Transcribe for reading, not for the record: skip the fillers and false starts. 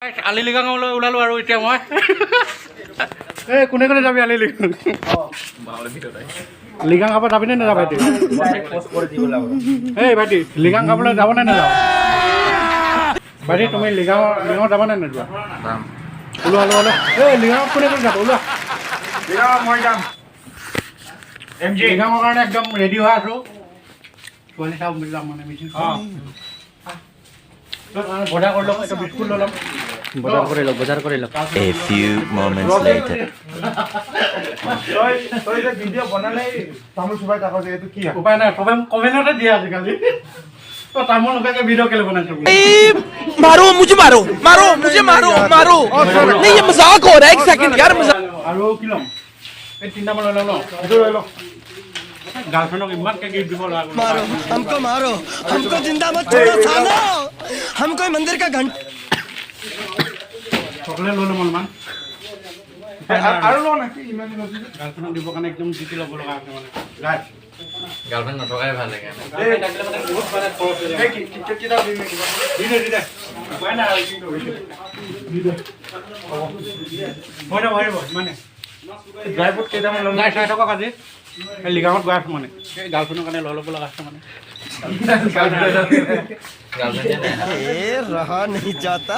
আলি লিগাঙলৈ ওলালো আৰু এতিয়া মই এই কোনে কোনে যাবি আলি লিগাং লিগাং খাব যাবি নে নাযাব ভাইটি এই ভাইটি লিগাং খাবলৈ যাব নে নাযাব ভাইটি তুমি লিগাঙত যাবা নে নোযোৱা ওলোৱা ওলোৱা ওলোৱা এই লিগাঙত কোনে কোনে যাব ওলোৱা মই যাম লিগাঙৰ কাৰণে একদম ৰেডি হৈ আছো ছোৱালী চাব যাম মানে মিটিং বজাৰ কৰি ল'ম এটা বিস্কুট লৈ ল'ম বজাৰ কৰি লওক A few moments later. তই যে ভিডিঅ' বনালে তামোল চুবাই থাক যে এইটো কি উপায় নাই কমেণ্টতে দিয়ে আজিকালি তো তামোল নোখোৱাকৈ ভিডিঅ' কেলৈ বনাইছো मारो मुझे मारो मारो मुझे मारो मारो नहीं ये मजाक हो रहा है एक सेकंड यार मजाक আৰু কি ল'ম এই তিনিটামান লৈ ল'ম এইটো লৈ ল গাৰ্লফ্ৰেণ্ডক ইমানকৈ গিফ্ট দিব লগা मारो हमको जिंदा मत छोड़ो सालो हम कोई मंदिर का घंटा চকলেট লৈ ল'ম অলপমান আৰু ল নেকি ইমান দিন হৈছে গাৰ্লফ্ৰেণ্ডক দিবৰ কাৰণে একদম জিতি ল'ব লগা আছে মানে গাইড গাৰ্লফ্ৰেণ্ড নথকাই ভাল লাগে এই কিতাপ দিম নেকি দি দে উপায় নাই আৰু কি কৰিবি দি দে হৈ যাব ইমানে ড্ৰাই ফ্ৰুট কেইটামান ল'ম নাই চাই থকা আজি এই লিগাঙত গৈ আছোঁ মানে এই গাৰ্লফ্ৰেণ্ডৰ কাৰণে লৈ ল'ব লগা আছে মানে গাৰ্লফ্ৰেণ্ড रहा नहीं जाता